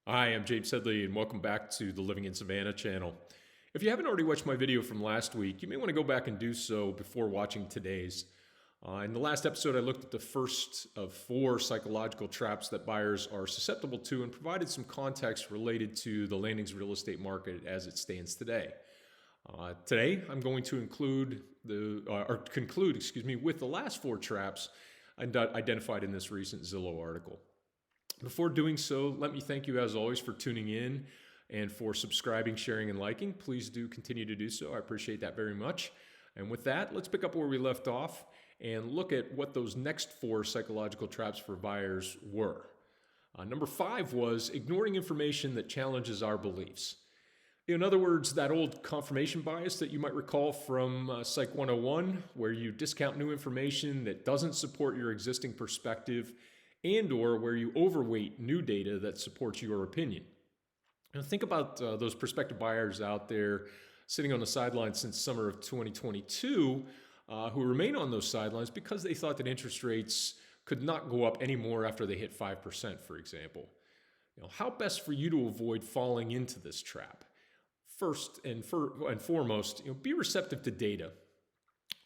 Hi, I'm James Sedley, and welcome back to the Living in Savannah channel. If you haven't already watched my video from last week, you may want to go back and do so before watching today's. In the last episode, I looked at the first of 4 psychological traps that buyers are susceptible to and provided some context related to the landings real estate market as it stands today. Today, I'm going to conclude, with the last 4 traps identified in this recent Zillow article. Before doing so, let me thank you as always for tuning in and for subscribing, sharing, and liking. Please do continue to do so. I appreciate that very much. And with that, let's pick up where we left off and look at what those next 4 psychological traps for buyers were. Number 5 was ignoring information that challenges our beliefs. In other words, that old confirmation bias that you might recall from Psych 101, where you discount new information that doesn't support your existing perspective and or where you overweight new data that supports your opinion. Now think about those prospective buyers out there sitting on the sidelines since summer of 2022 who remain on those sidelines because they thought that interest rates could not go up anymore after they hit 5%, for example. How best for you to avoid falling into this trap? First and foremost, be receptive to data.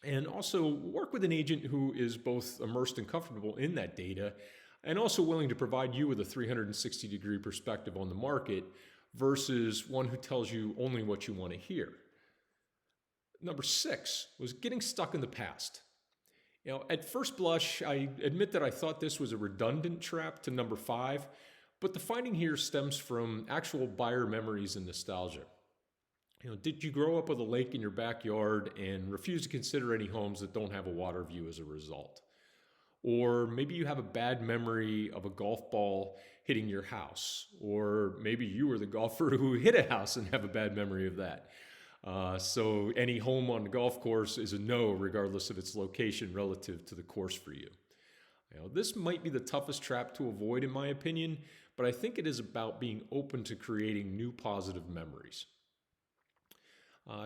And also work with an agent who is both immersed and comfortable in that data and also willing to provide you with a 360-degree perspective on the market versus one who tells you only what you want to hear. Number 6 was getting stuck in the past. At first blush, I admit that I thought this was a redundant trap to number 5, but the finding here stems from actual buyer memories and nostalgia. Did you grow up with a lake in your backyard and refuse to consider any homes that don't have a water view as a result? Or maybe you have a bad memory of a golf ball hitting your house. Or maybe you were the golfer who hit a house and have a bad memory of that. So any home on the golf course is a no, regardless of its location relative to the course for you. This might be the toughest trap to avoid, in my opinion, but I think it is about being open to creating new positive memories.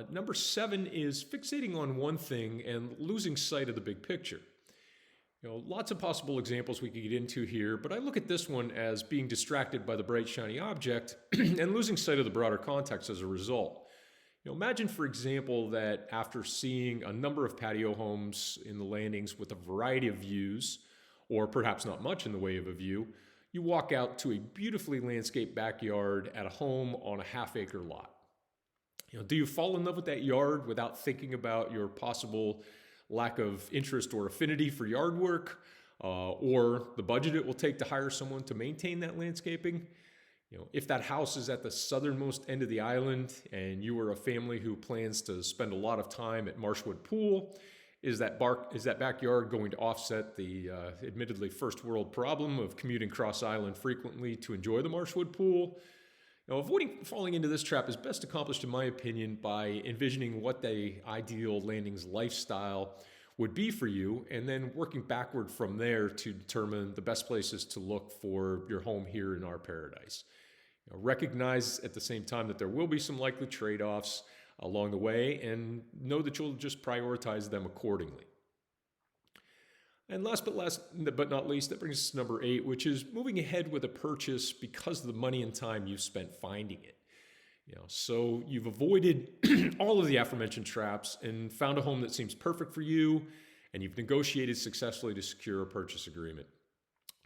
Number 7 is fixating on one thing and losing sight of the big picture. Lots of possible examples we could get into here, but I look at this one as being distracted by the bright, shiny object and losing sight of the broader context as a result. Imagine, for example, that after seeing a number of patio homes in the landings with a variety of views, or perhaps not much in the way of a view, you walk out to a beautifully landscaped backyard at a home on a half-acre lot. Do you fall in love with that yard without thinking about your possible lack of interest or affinity for yard work, or the budget it will take to hire someone to maintain that landscaping? If that house is at the southernmost end of the island and you are a family who plans to spend a lot of time at Marshwood Pool, is that backyard going to offset the admittedly first world problem of commuting cross island frequently to enjoy the Marshwood Pool? Avoiding falling into this trap is best accomplished, in my opinion, by envisioning what the ideal landings lifestyle would be for you, and then working backward from there to determine the best places to look for your home here in our paradise. Recognize at the same time that there will be some likely trade-offs along the way, and know that you'll just prioritize them accordingly. And last but not least, that brings us to number 8, which is moving ahead with a purchase because of the money and time you've spent finding it. So you've avoided all of the aforementioned traps and found a home that seems perfect for you, and you've negotiated successfully to secure a purchase agreement.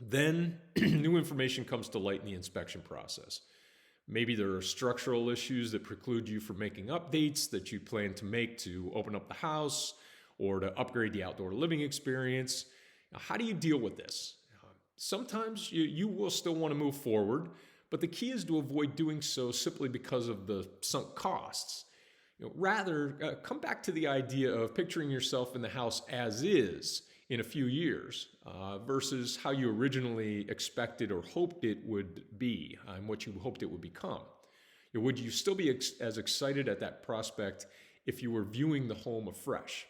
Then new information comes to light in the inspection process. Maybe there are structural issues that preclude you from making updates that you plan to make to open up the house or to upgrade the outdoor living experience. Now, how do you deal with this? Sometimes you will still want to move forward, but the key is to avoid doing so simply because of the sunk costs. Rather, come back to the idea of picturing yourself in the house as is in a few years versus how you originally expected or hoped it would be and what you hoped it would become. Would you still be as excited at that prospect if you were viewing the home afresh?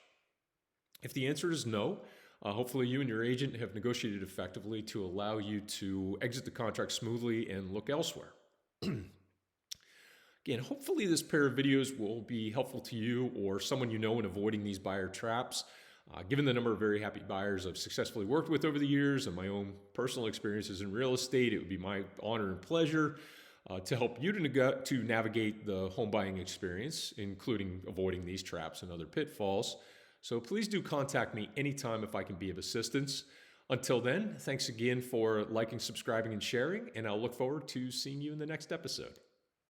If the answer is no, hopefully you and your agent have negotiated effectively to allow you to exit the contract smoothly and look elsewhere. Again, hopefully this pair of videos will be helpful to you or someone you know in avoiding these buyer traps. Given the number of very happy buyers I've successfully worked with over the years and my own personal experiences in real estate, it would be my honor and pleasure to help you to navigate the home buying experience, including avoiding these traps and other pitfalls. So please do contact me anytime if I can be of assistance. Until then, thanks again for liking, subscribing, and sharing, and I'll look forward to seeing you in the next episode.